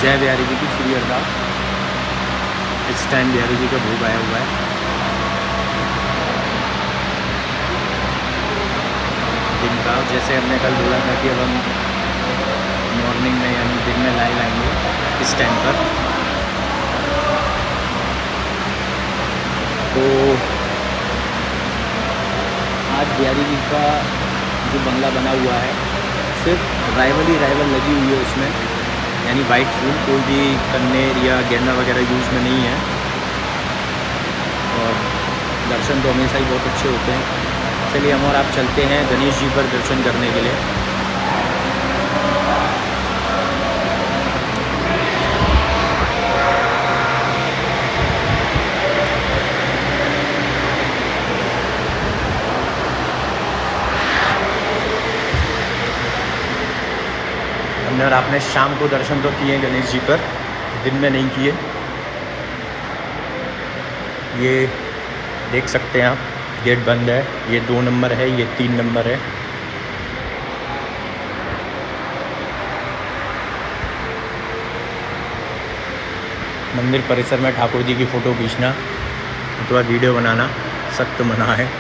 जय बिहारी जी की श्री अरदास। इस टाइम बिहारी जी का भोग आया हुआ है। दिन का जैसे हमने कल बोला था कि अब हम मॉर्निंग में यानी दिन में लाइव आएंगे इस टाइम पर। तो आज बिहारी जी का जो बंगला बना हुआ है सिर्फ राइवल ही राइवल लगी हुई है उसमें, यानी वाइट फूल कोई भी कन्नेर या गेंदा वगैरह यूज़ में नहीं है। और दर्शन तो हमेशा ही बहुत अच्छे होते हैं। चलिए हम और आप चलते हैं गणेश जी पर दर्शन करने के लिए। हमने और आपने शाम को दर्शन तो किए गणेश जी पर, दिन में नहीं किए। ये देख सकते हैं आप, गेट बंद है। ये 2 नंबर है, ये 3 नंबर है। मंदिर परिसर में ठाकुर जी की फ़ोटो खींचना अथवा वीडियो बनाना सख्त मना है।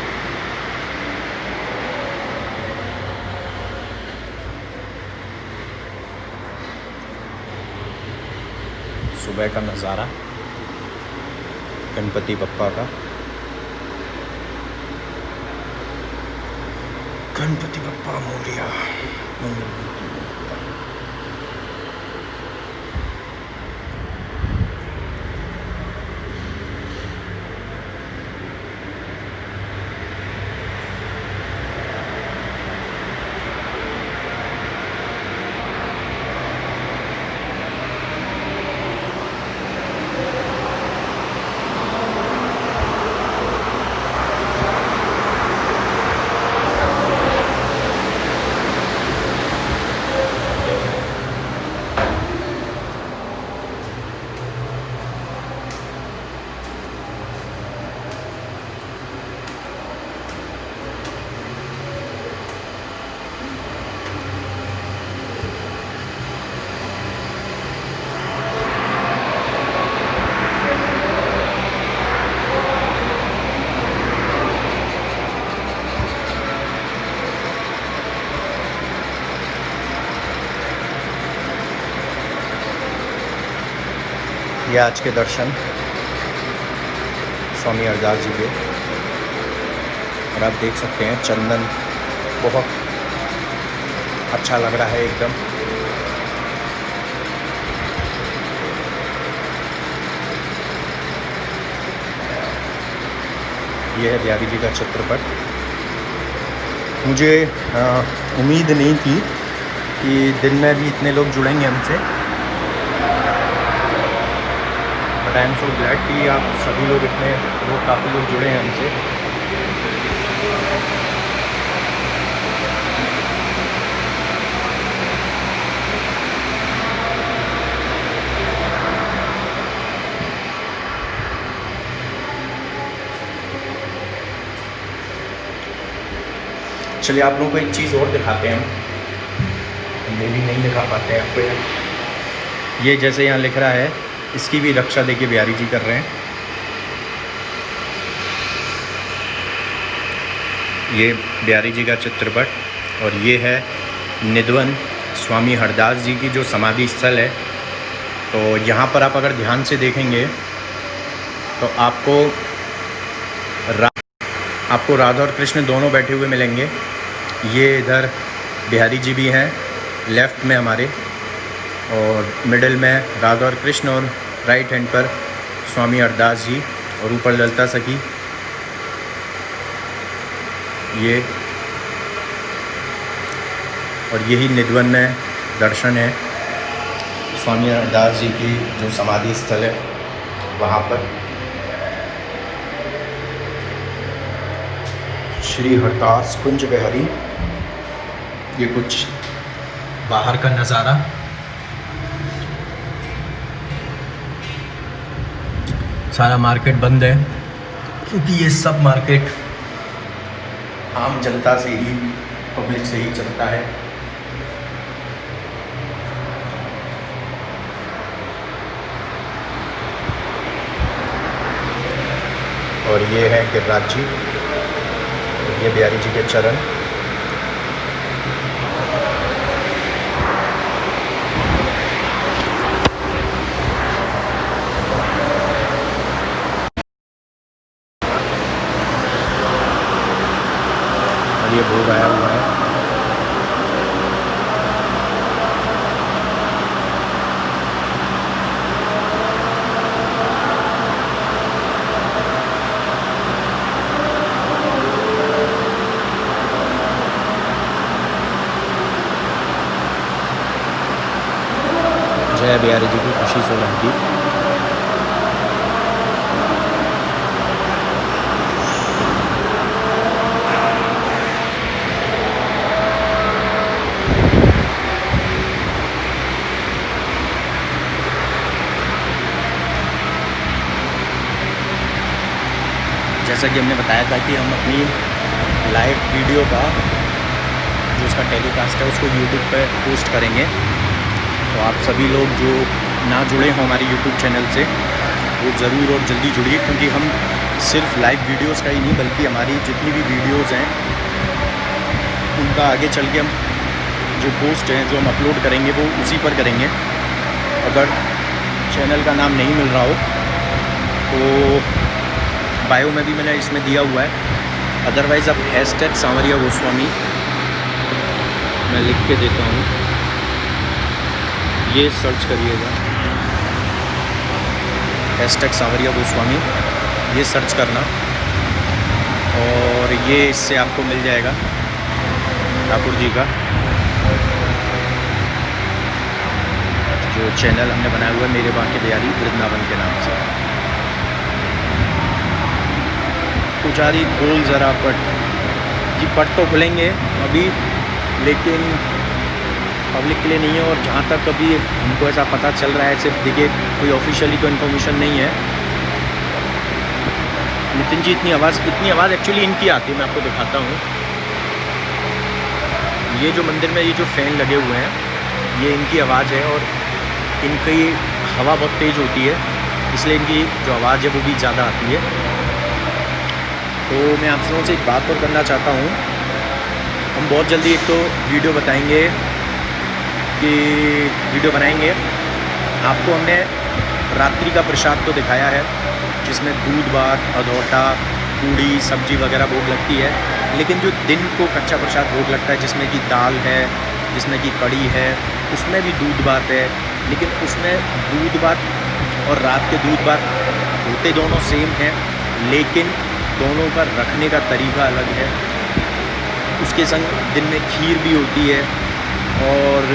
सुबह का नज़ारा गणपति बप्पा का। गणपति बप्पा मोरिया। ये आज के दर्शन स्वामी हरदास जी के। और आप देख सकते हैं चंदन बहुत अच्छा लग रहा है एकदम। ये है बिहारी जी का चित्रपट। मुझे उम्मीद नहीं थी कि दिन में भी इतने लोग जुड़ेंगे हमसे। आई एम सो ग्लैड कि आप सभी लोग काफ़ी लोग जुड़े हैं हमसे। चलिए आप लोगों को एक चीज़ और दिखाते हैं हम डेली नहीं दिखा पाते हैं आपको। ये जैसे यहाँ लिख रहा है, इसकी भी रक्षा देखिए बिहारी जी कर रहे हैं। ये बिहारी जी का चित्रपट और ये है निधवन स्वामी हरदास जी की जो समाधि स्थल है। तो यहाँ पर आप अगर ध्यान से देखेंगे तो आपको राधा और कृष्ण दोनों बैठे हुए मिलेंगे। ये इधर बिहारी जी भी हैं लेफ़्ट में हमारे, और मिडिल में राधा और कृष्ण, और राइट हैंड पर स्वामी हरदास जी, और ऊपर ललिता सखी। ये और यही निधवन में दर्शन है स्वामी हरदास जी की जो समाधि स्थल है वहाँ पर। श्री हरदास कुंज बिहारी। ये कुछ बाहर का नज़ारा। सारा मार्केट बंद है क्योंकि ये सब मार्केट आम जनता से ही, पब्लिक से ही चलता है। और ये है गिरिराज जी, ये बिहारी जी के चरण। और ये भोग आया हुआ है। जय बिहारी जी की, खुशी सोलंकी। जैसा कि हमने बताया था कि हम अपनी लाइव वीडियो का जो उसका टेलीकास्ट है उसको यूट्यूब पर पोस्ट करेंगे। तो आप सभी लोग जो ना जुड़े हों हमारे यूट्यूब चैनल से, वो ज़रूर और जल्दी जुड़िए, क्योंकि हम सिर्फ लाइव वीडियोस का ही नहीं बल्कि हमारी जितनी भी वीडियोस हैं उनका आगे चल के हम जो पोस्ट हैं जो हम अपलोड करेंगे वो उसी पर करेंगे। अगर चैनल का नाम नहीं मिल रहा हो तो बायो में भी मैंने इसमें दिया हुआ है, अदरवाइज़ आप हैशटैग सांवरिया गोस्वामी मैं लिख के देता हूँ, ये सर्च करिएगा, हैशटैग सांवरिया गोस्वामी ये सर्च करना और ये इससे आपको मिल जाएगा ठाकुर जी का जो चैनल हमने बनाया हुआ है, मेरे बांके बिहारी वृंदावन के नाम से। पुजारी खोल ज़रा पट जी, पट तो खुलेंगे अभी लेकिन पब्लिक के लिए नहीं है। और जहाँ तक अभी हमको ऐसा पता चल रहा है, सिर्फ देखिए कोई ऑफिशियली तो इन्फॉर्मेशन नहीं है। नितिन जी इतनी आवाज़ एक्चुअली इनकी आती है, मैं आपको दिखाता हूँ। ये जो मंदिर में ये जो फ़ैन लगे हुए हैं ये इनकी आवाज़ है और इनकी हवा बहुत तेज़ होती है, इसलिए इनकी जो आवाज़ है वो भी ज़्यादा आती है। तो मैं आप सबों से एक बात और करना चाहता हूँ, हम बहुत जल्दी एक तो वीडियो बताएंगे कि वीडियो बनाएंगे। आपको हमने रात्रि का प्रसाद तो दिखाया है जिसमें दूध भात, अधौटा, पूड़ी, सब्जी वगैरह भोग लगती है, लेकिन जो दिन को कच्चा प्रसाद भोग लगता है जिसमें कि दाल है, जिसमें कि कड़ी है, उसमें भी दूध भात है, लेकिन उसमें दूध भात और रात के दूध भात होते दोनों सेम हैं, लेकिन दोनों का रखने का तरीका अलग है। उसके संग दिन में खीर भी होती है और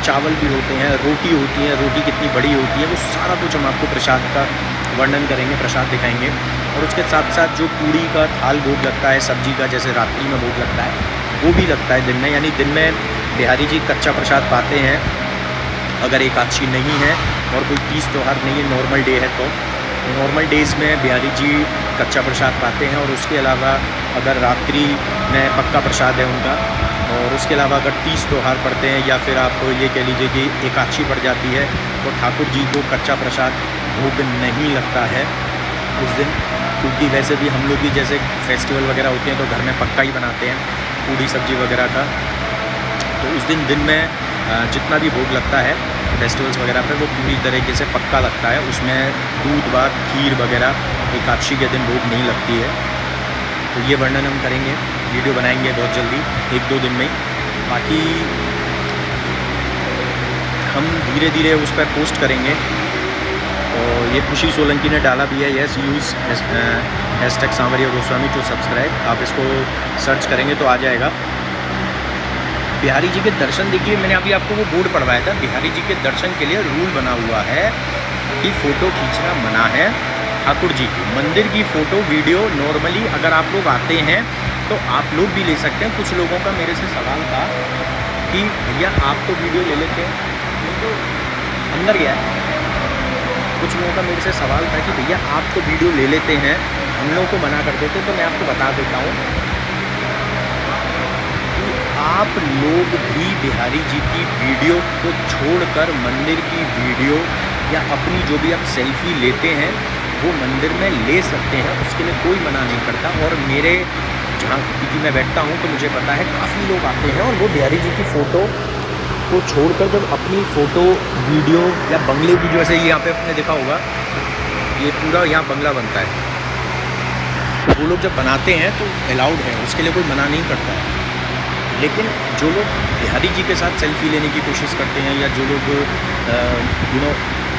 चावल भी होते हैं, रोटी होती है, रोटी कितनी बड़ी होती है, वो सारा कुछ हम आपको प्रसाद का वर्णन करेंगे, प्रसाद दिखाएंगे। और उसके साथ साथ जो पूड़ी का थाल भोग लगता है, सब्जी का जैसे रात्रि में भोग लगता है वो भी लगता है दिन में, यानी दिन में बिहारी जी कच्चा प्रसाद पाते हैं अगर एकादशी नहीं है और कोई तीज त्यौहार नहीं है, नॉर्मल डे है तो नॉर्मल डेज़ में बिहारी जी कच्चा प्रसाद पाते हैं। और उसके अलावा अगर रात्रि में पक्का प्रसाद है उनका, और उसके अलावा अगर तीज त्यौहार पड़ते हैं या फिर आप ये कह लीजिए कि एकादशी पड़ जाती है तो ठाकुर जी को कच्चा प्रसाद भोग नहीं लगता है उस दिन, क्योंकि वैसे भी हम लोग भी जैसे फेस्टिवल वगैरह होते हैं तो घर में पक्का ही बनाते हैं पूड़ी सब्जी वगैरह का। तो उस दिन में जितना भी भोग लगता है फेस्टिवल्स वगैरह पे वो पूरी तरीके से पक्का लगता है, उसमें दूध भात खीर वगैरह एकादशी के दिन भोग नहीं लगती है। तो ये वर्णन हम करेंगे, वीडियो बनाएंगे बहुत जल्दी, 1-2 दिन में ही। बाकी हम धीरे धीरे उस पर पोस्ट करेंगे। और ये खुशी सोलंकी ने डाला भी है, yes use hashtag Sanwariya Goswami to subscribe, आप इसको सर्च करेंगे तो आ जाएगा। बिहारी जी के दर्शन देखिए, मैंने अभी आपको वो बोर्ड पढ़वाया था, बिहारी जी के दर्शन के लिए रूल बना हुआ है कि फ़ोटो खींचना मना है। ठाकुर जी की मंदिर की फ़ोटो वीडियो नॉर्मली अगर आप लोग आते हैं तो आप लोग भी ले सकते हैं। कुछ लोगों का मेरे से सवाल था कि भैया आप तो वीडियो ले लेते हैं, तो अंदर गया है। कुछ लोगों का मेरे से सवाल था कि भैया आप तो वीडियो ले लेते हैं, हम लोगों को मना कर देते। तो मैं आपको बता देता हूँ कि आप लोग भी बिहारी जी की वीडियो को छोड़कर मंदिर की वीडियो या अपनी जो भी आप सेल्फी लेते हैं वो मंदिर में ले सकते हैं, उसके लिए कोई मना नहीं करता। और मेरे जहाँ क्योंकि मैं बैठता हूँ तो मुझे पता है काफ़ी लोग आते हैं और वो बिहारी जी की फ़ोटो को छोड़कर जब अपनी फ़ोटो वीडियो या बंगले की, जैसे यहाँ पे आपने देखा होगा ये पूरा यहाँ बंगला बनता है, वो लोग जब बनाते हैं तो अलाउड है, उसके लिए कोई मना नहीं करता है। लेकिन जो लोग बिहारी जी के साथ सेल्फ़ी लेने की कोशिश करते हैं या जो लोग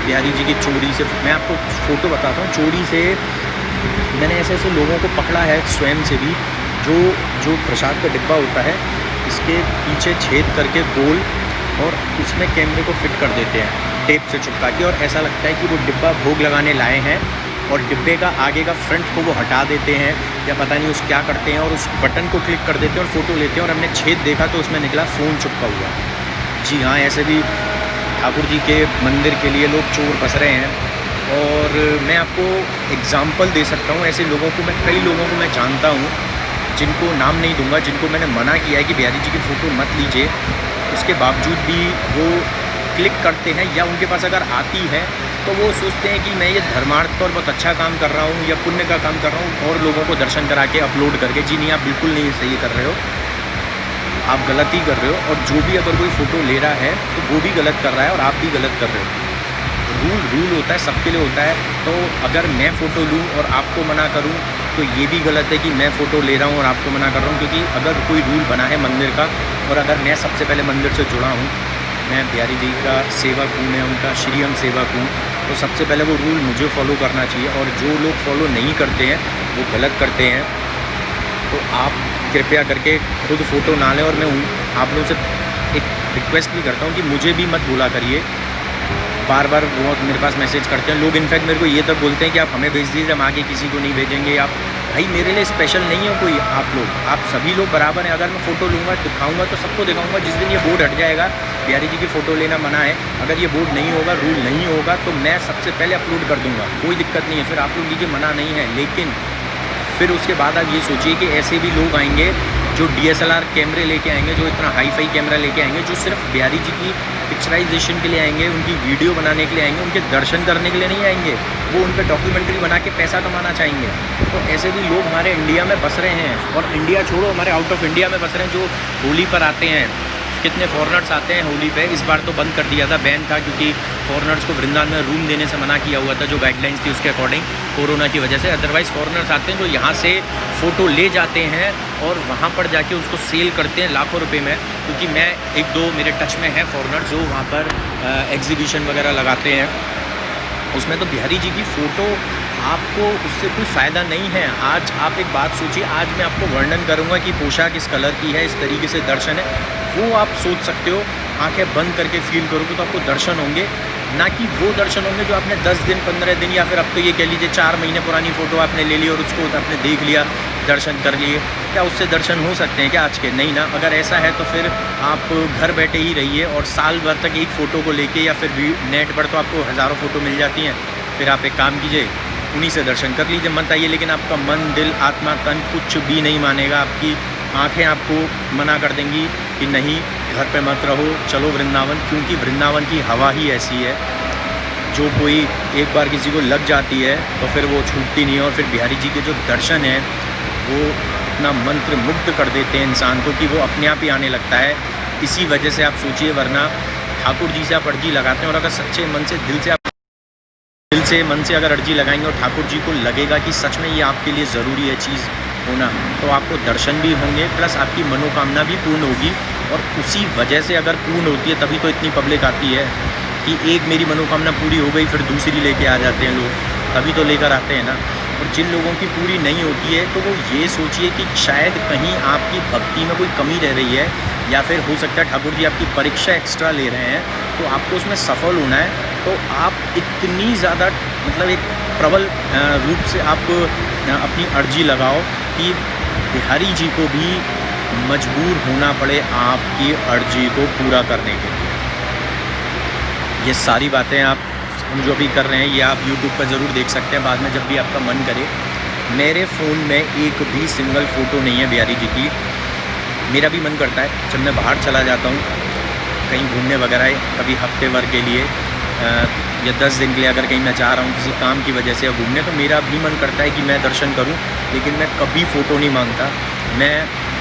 बिहारी जी की चोरी से, मैं आपको फ़ोटो बताता हूँ, चोरी से मैंने ऐसे ऐसे लोगों को पकड़ा है स्वयं से भी, जो प्रसाद का डिब्बा होता है इसके पीछे छेद करके गोल, और उसमें कैमरे को फिट कर देते हैं टेप से चिपका के, और ऐसा लगता है कि वो डिब्बा भोग लगाने लाए हैं, और डिब्बे का आगे का फ्रंट को वो हटा देते हैं या पता नहीं उस क्या करते हैं, और उस बटन को क्लिक कर देते हैं और फ़ोटो लेते हैं। और हमने छेद देखा तो उसमें निकला फ़ोन चिपका हुआ। जी हाँ, ऐसे भी ठाकुर जी के मंदिर के लिए लोग चोर बस रहे हैं। और मैं आपको एग्ज़ाम्पल दे सकता हूँ ऐसे लोगों को, मैं कई लोगों को मैं जानता हूँ जिनको नाम नहीं दूंगा, जिनको मैंने मना किया है कि बिहारी जी की फ़ोटो मत लीजिए, उसके बावजूद भी वो क्लिक करते हैं, या उनके पास अगर आती है तो वो सोचते हैं कि मैं ये धर्मार्थ और बहुत अच्छा काम कर रहा हूँ या पुण्य का काम कर रहा हूँ, और लोगों को दर्शन करा के अपलोड करके। जी नहीं, आप बिल्कुल नहीं सही कर रहे हो, आप गलत ही कर रहे हो। और जो भी अगर कोई फ़ोटो ले रहा है तो वो भी गलत कर रहा है और आप भी गलत कर रहे हो। रूल होता है, सबके लिए होता है। तो अगर मैं फ़ोटो लूँ और आपको मना करूँ तो ये भी गलत है कि मैं फ़ोटो ले रहा हूँ और आपको मना कर रहा हूँ, क्योंकि अगर कोई रूल बना है मंदिर का, और अगर मैं सबसे पहले मंदिर से जुड़ा हूँ, मैं बिहारी जी का सेवक हूँ, मैं उनका श्रीअंग सेवक हूँ, तो सबसे पहले वो रूल मुझे फॉलो करना चाहिए। और जो लोग फॉलो नहीं करते हैं वो गलत करते हैं। तो आप कृपया करके खुद फ़ोटो ना लें। और मैं आप लोगों से एक रिक्वेस्ट भी करता हूँ कि मुझे भी मत बोला करिए, बार बार वो मेरे पास मैसेज करते हैं लोग। इनफैक्ट मेरे को ये तक बोलते हैं कि आप हमें भेज दीजिए, हम आगे किसी को नहीं भेजेंगे। आप भाई मेरे लिए स्पेशल नहीं हो कोई, आप सभी लोग बराबर हैं। अगर मैं फ़ोटो लूँगा दिखाऊँगा तो सबको दिखाऊँगा। जिस दिन ये बोर्ड हट जाएगा बिहारी जी की फ़ोटो लेना मना है, अगर ये बोर्ड नहीं होगा, रूल नहीं होगा, तो मैं सबसे पहले अपलोड कर दूँगा, कोई दिक्कत नहीं है। फिर आप लोग लीजिए, मना नहीं है। लेकिन फिर उसके बाद आप ये सोचिए कि ऐसे भी लोग आएंगे जो DSLR कैमरे लेके आएंगे, जो इतना हाई-फाई कैमरा लेके आएंगे, जो सिर्फ बिहारी जी की पिक्चराइजेशन के लिए आएंगे, उनकी वीडियो बनाने के लिए आएंगे, उनके दर्शन करने के लिए नहीं आएंगे। वो उन पर डॉक्यूमेंट्री बना के पैसा कमाना चाहेंगे। तो ऐसे भी लोग हमारे इंडिया में बस रहे हैं, और इंडिया छोड़ो हमारे आउट ऑफ इंडिया में बस रहे हैं, जो होली पर आते हैं। कितने फॉरेनर्स आते हैं होली पे। इस बार तो बंद कर दिया था, बैन था, क्योंकि फॉरेनर्स को वृंदावन में रूम देने से मना किया हुआ था, जो गाइडलाइंस थी उसके अकॉर्डिंग, कोरोना की वजह से। अदरवाइज़ फॉरेनर्स आते हैं जो यहाँ से फ़ोटो ले जाते हैं और वहाँ पर जाके उसको सेल करते हैं लाखों रुपए में। क्योंकि मैं एक दो मेरे टच में है फॉरेनर जो वहाँ पर एग्जीबिशन वगैरह लगाते हैं, उसमें तो बिहारी जी की फ़ोटो आपको उससे कोई फ़ायदा नहीं है। आज आप एक बात सोचिए, आज मैं आपको वर्णन करूँगा कि पोशाक इस कलर की है, इस तरीके से दर्शन है, वो आप सोच सकते हो। आंखें बंद करके फील करोगे तो आपको दर्शन होंगे, ना कि वो दर्शन होंगे जो आपने 10 दिन 15 दिन या फिर अब तो ये कह लीजिए 4 महीने पुरानी फ़ोटो आपने ले ली और उसको आपने देख लिया, दर्शन कर लिए। क्या उससे दर्शन हो सकते हैं क्या आज के? नहीं ना। अगर ऐसा है तो फिर आप घर बैठे ही रहिए और साल भर तक एक फ़ोटो को लेके, या फिर नेट पर तो आपको हज़ारों फ़ोटो मिल जाती हैं। फिर आप एक काम कीजिए, उन्हीं से दर्शन कर लीजिए, मत आइए। लेकिन आपका मन, दिल, आत्मा, तन कुछ भी नहीं मानेगा। आपकी आंखें आपको मना कर देंगी कि नहीं, घर पे मत रहो, चलो वृंदावन। क्योंकि वृंदावन की हवा ही ऐसी है, जो कोई एक बार किसी को लग जाती है तो फिर वो छूटती नहीं है। और फिर बिहारी जी के जो दर्शन हैं वो इतना मंत्र मुग्ध कर देते हैं इंसान को कि वो अपने आप ही आने लगता है। इसी वजह से आप सोचिए, वरना ठाकुर जी से आप अर्जी लगाते हैं और अगर सच्चे मन से, मन से अगर अर्जी लगाएंगे और ठाकुर जी को लगेगा कि सच में ये आपके लिए ज़रूरी है चीज़ होना, तो आपको दर्शन भी होंगे, प्लस आपकी मनोकामना भी पूर्ण होगी। और उसी वजह से अगर पूर्ण होती है तभी तो इतनी पब्लिक आती है कि एक मेरी मनोकामना पूरी हो गई फिर दूसरी लेके आ जाते हैं लोग, तभी तो लेकर आते हैं ना। और जिन लोगों की पूरी नहीं होती है तो वो ये सोचिए कि शायद कहीं आपकी भक्ति में कोई कमी रह रही है, या फिर हो सकता है ठाकुर जी आपकी परीक्षा एक्स्ट्रा ले रहे हैं, तो आपको उसमें सफल होना है। तो आप इतनी ज़्यादा मतलब एक प्रबल रूप से आप अपनी अर्जी लगाओ कि बिहारी जी को भी मजबूर होना पड़े आपकी अर्जी को पूरा करने के लिए। ये सारी बातें हम जो भी कर रहे हैं ये आप YouTube पर ज़रूर देख सकते हैं बाद में, जब भी आपका मन करे। मेरे फ़ोन में एक भी सिंगल फ़ोटो नहीं है बिहारी जी की। मेरा भी मन करता है जब मैं बाहर चला जाता हूँ कहीं घूमने वगैरह, कभी हफ्ते भर के लिए, या 10 दिन के लिए अगर कहीं मैं जा रहा हूँ किसी काम की वजह से या घूमने, तो मेरा भी मन करता है कि मैं दर्शन करूँ, लेकिन मैं कभी फ़ोटो नहीं मांगता। मैं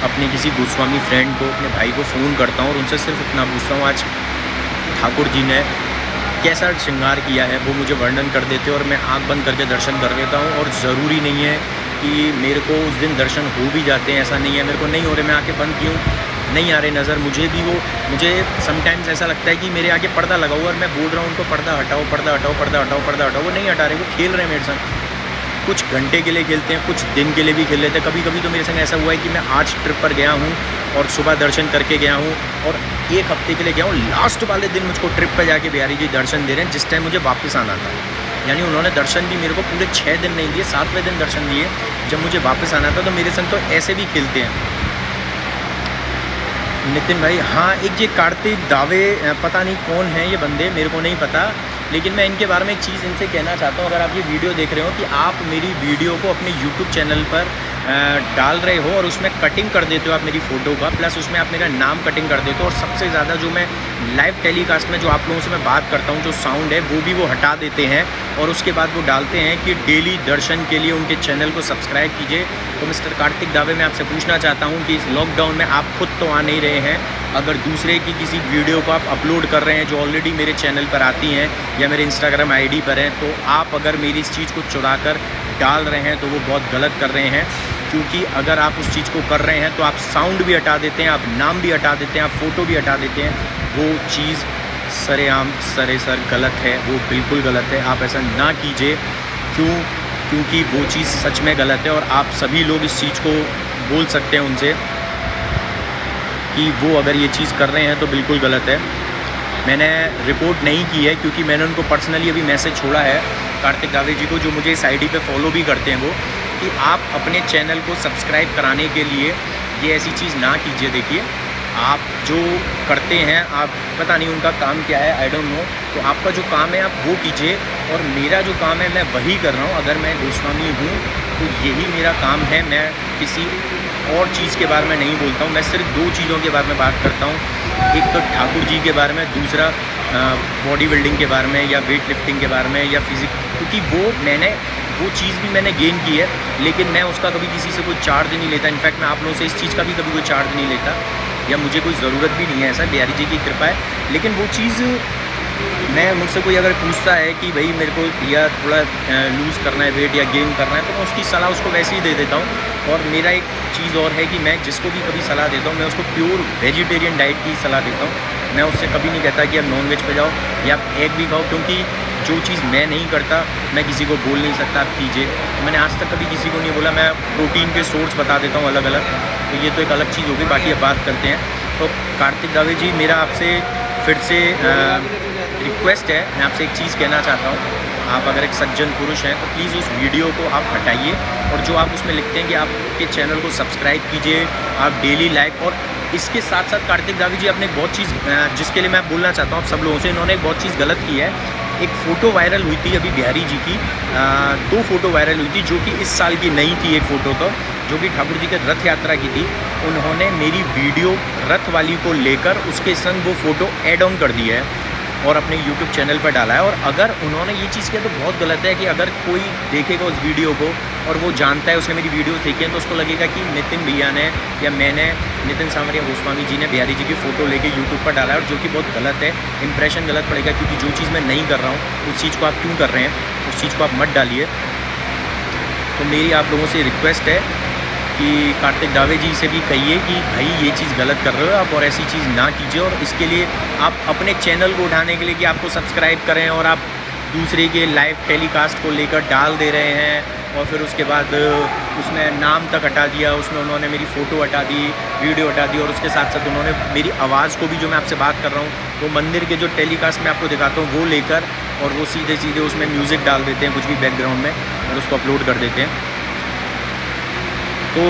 अपने किसी गोस्वामी फ्रेंड को, अपने भाई को फ़ोन करता हूँ और उनसे सिर्फ इतना पूछता हूँ आज ठाकुर जी ने कैसा श्रृंगार किया है, वो मुझे वर्णन कर देते और मैं आँख बंद करके दर्शन कर लेता हूँ। और ज़रूरी नहीं है कि मेरे को उस दिन दर्शन हो भी जाते हैं, ऐसा नहीं है। मेरे को नहीं हो रहे, मैं आँखें बंद क्यों नहीं आ रहे नज़र, मुझे समटाइम्स ऐसा लगता है कि मेरे आगे पर्दा लगा हुआ और मैं बोल रहा हूँ उनको पर्दा हटाओ, पर्दा हटाओ, पर्दा हटाओ, पर्दा हटाओ, वो नहीं हटा रहे, वो खेल रहे हैं मेरे संग। कुछ घंटे के लिए खेलते हैं, कुछ दिन के लिए भी खेल लेते हैं। कभी कभी तो मेरे संग ऐसा हुआ है कि मैं आज ट्रिप पर गया हूँ और सुबह दर्शन करके गया हूँ और 1 हफ्ते के लिए गया हूँ, लास्ट वाले दिन मुझको ट्रिप पर जाके बिहारी जी दर्शन दे रहे हैं, जिस टाइम मुझे वापस आना था। यानी उन्होंने दर्शन भी मेरे को पूरे 6 दिन नहीं दिए, 7वें दिन दर्शन दिए जब मुझे वापस आना था। तो मेरे संग तो ऐसे भी खेलते हैं। नितिन भाई, हाँ, एक ये कार्तिक दावे, पता नहीं कौन है ये बंदे, मेरे को नहीं पता, लेकिन मैं इनके बारे में एक चीज़ इनसे कहना चाहता हूँ। अगर आप ये वीडियो देख रहे हो कि आप मेरी वीडियो को अपने YouTube चैनल पर डाल रहे हो और उसमें कटिंग कर देते हो आप मेरी फ़ोटो का, प्लस उसमें आप मेरा नाम कटिंग कर देते हो, और सबसे ज़्यादा जो मैं लाइव टेलीकास्ट में जो आप लोगों से मैं बात करता हूँ, जो साउंड है वो भी वो हटा देते हैं और उसके बाद वो डालते हैं कि डेली दर्शन के लिए उनके चैनल को सब्सक्राइब कीजिए। तो मिस्टर कार्तिक दावे, मैं आपसे पूछना चाहता हूँ कि इस लॉकडाउन में आप खुद तो आ नहीं रहे हैं, अगर दूसरे की किसी वीडियो को आप अपलोड कर रहे हैं जो ऑलरेडी मेरे चैनल पर आती हैं या मेरे इंस्टाग्राम आईडी पर हैं, तो आप अगर मेरी इस चीज़ को चुरा कर डाल रहे हैं तो वो बहुत गलत कर रहे हैं। क्योंकि अगर आप उस चीज़ को कर रहे हैं तो आप साउंड भी हटा देते हैं, आप नाम भी हटा देते हैं, आप फ़ोटो भी हटा देते हैं, वो चीज़ सरेआम सरेसर गलत है, वो बिल्कुल गलत है। आप ऐसा ना कीजिए। क्योंकि वो चीज़ सच में गलत है और आप सभी लोग इस चीज़ को बोल सकते हैं उनसे कि वो अगर ये चीज़ कर रहे हैं तो बिल्कुल गलत है। मैंने रिपोर्ट नहीं की है क्योंकि मैंने उनको पर्सनली अभी मैसेज छोड़ा है कार्तिक दावे जी को, जो मुझे इस आईडी पे फॉलो भी करते हैं, वो कि आप अपने चैनल को सब्सक्राइब कराने के लिए ये ऐसी चीज़ ना कीजिए। देखिए, आप जो करते हैं, आप पता नहीं उनका काम क्या है, आई डोंट नो, तो आपका जो काम है आप वो कीजिए और मेरा जो काम है मैं वही कर रहा हूँ। अगर मैं गोस्वामी हूँ तो यही मेरा काम है, मैं किसी और चीज़ के बारे में नहीं बोलता हूँ। मैं सिर्फ 2 चीज़ों के बारे में बात करता हूँ, एक तो ठाकुर जी के बारे में, दूसरा बॉडी बिल्डिंग के बारे में या वेट लिफ्टिंग के बारे में या फिजिक, क्योंकि वो चीज़ भी मैंने गेन की है, लेकिन मैं उसका कभी किसी से कोई चार्ज नहीं लेता। इनफैक्ट मैं आप लोगों से इस चीज़ का भी कभी कोई चार्ज नहीं लेता या मुझे कोई ज़रूरत भी नहीं है, ऐसा बिहारी जी की कृपा है। लेकिन वो चीज़ मैं मुझसे कोई अगर पूछता है कि भाई मेरे को या थोड़ा लूज़ करना है वेट या गेन करना है, तो मैं उसकी सलाह उसको वैसे ही दे देता हूँ। और मेरा एक चीज़ और है कि मैं जिसको भी कभी सलाह देता हूँ मैं उसको प्योर वेजिटेरियन डाइट की सलाह देता हूँ। मैं उससे कभी नहीं कहता कि आप नॉन वेज पे जाओ या आप एग भी खाओ, क्योंकि जो चीज़ मैं नहीं करता मैं किसी को बोल नहीं सकता आप कीजिए। मैंने आज तक कभी किसी को नहीं बोला। मैं प्रोटीन के सोर्स बता देता हूँ अलग अलग, तो ये तो एक अलग चीज़ होगी। बाकी अब बात करते हैं। तो कार्तिक दावे जी, मेरा आपसे फिर से रिक्वेस्ट है, मैं आपसे एक चीज़ कहना चाहता हूँ। आप अगर एक सज्जन पुरुष हैं तो प्लीज़ उस वीडियो को आप हटाइए और जो आप उसमें लिखते हैं कि आपके चैनल को सब्सक्राइब कीजिए, आप डेली लाइक, और इसके साथ साथ कार्तिक दावे जी आपने एक बहुत चीज़ जिसके लिए मैं बोलना चाहता हूँ आप सब लोगों से, इन्होंने एक बहुत चीज़ गलत की है। एक फ़ोटो वायरल हुई थी अभी बिहारी जी की, 2 फ़ोटो वायरल हुई थी जो कि इस साल की नहीं थी। एक फ़ोटो तो जो कि ठाकुर जी के रथ यात्रा की थी, उन्होंने मेरी वीडियो रथ वाली को लेकर उसके संग वो फ़ोटो ऐड ऑन कर दी है और अपने YouTube चैनल पर डाला है। और अगर उन्होंने ये चीज़ किया तो बहुत गलत है कि अगर कोई देखेगा उस वीडियो को और वो जानता है, उसने मेरी वीडियोस देखी हैं, तो उसको लगेगा कि नितिन भैया ने या मैंने, नितिन सांवरिया गोस्वामी जी ने बिहारी जी की फ़ोटो लेके YouTube पर डाला है, और जो कि बहुत गलत है। इंप्रेशन गलत पड़ेगा, क्योंकि जो चीज़ मैं नहीं कर रहा हूँ उस चीज़ को आप क्यों कर रहे हैं, उस चीज़ को आप मत डालिए। तो मेरी आप लोगों से रिक्वेस्ट है कि कार्तिक दावे जी से भी कहिए कि भाई ये चीज़ गलत कर रहे हो आप और ऐसी चीज़ ना कीजिए। और इसके लिए आप अपने चैनल को उठाने के लिए कि आपको सब्सक्राइब करें और आप दूसरे के लाइव टेलीकास्ट को लेकर डाल दे रहे हैं और फिर उसके बाद उसमें नाम तक हटा दिया, उसमें उन्होंने मेरी फ़ोटो हटा दी, वीडियो हटा दी, और उसके साथ साथ उन्होंने मेरी आवाज़ को भी, जो मैं आपसे बात कर रहा हूँ वो मंदिर के जो टेलीकास्ट में आपको दिखाता हूँ वो लेकर, और वो सीधे सीधे उसमें म्यूज़िक डाल देते हैं कुछ भी बैकग्राउंड में और उसको अपलोड कर देते हैं। तो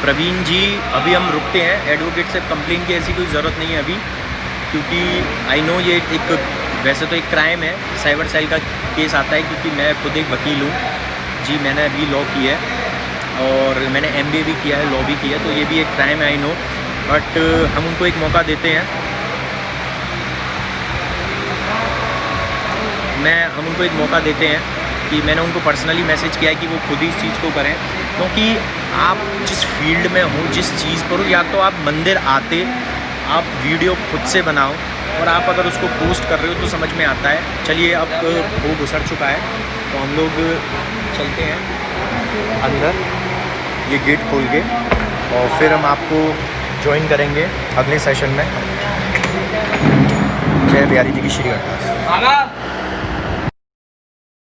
प्रवीण जी, अभी हम रुकते हैं। एडवोकेट से कंप्लेन की ऐसी कोई ज़रूरत नहीं है अभी, क्योंकि आई नो ये एक, वैसे तो एक क्राइम है, साइबर सेल का केस आता है, क्योंकि मैं खुद एक वकील हूँ जी, मैंने अभी लॉ की है। और मैंने MBA भी किया है, लॉ भी किया है, तो ये भी एक क्राइम है, आई नो, बट हम उनको एक मौका देते हैं। हम उनको एक मौका देते हैं कि मैंने उनको पर्सनली मैसेज किया है कि वो खुद ही इस चीज़ को करें, क्योंकि आप जिस फील्ड में हो, जिस चीज़ पर हो, या तो आप मंदिर आते, आप वीडियो खुद से बनाओ, और आप अगर उसको पोस्ट कर रहे हो तो समझ में आता है। चलिए, अब वो गुजर चुका है तो हम लोग चलते हैं अंदर, ये गेट खोल के, और फिर हम आपको ज्वाइन करेंगे अगले सेशन में। जय बिहारी जी की श्री अरदास।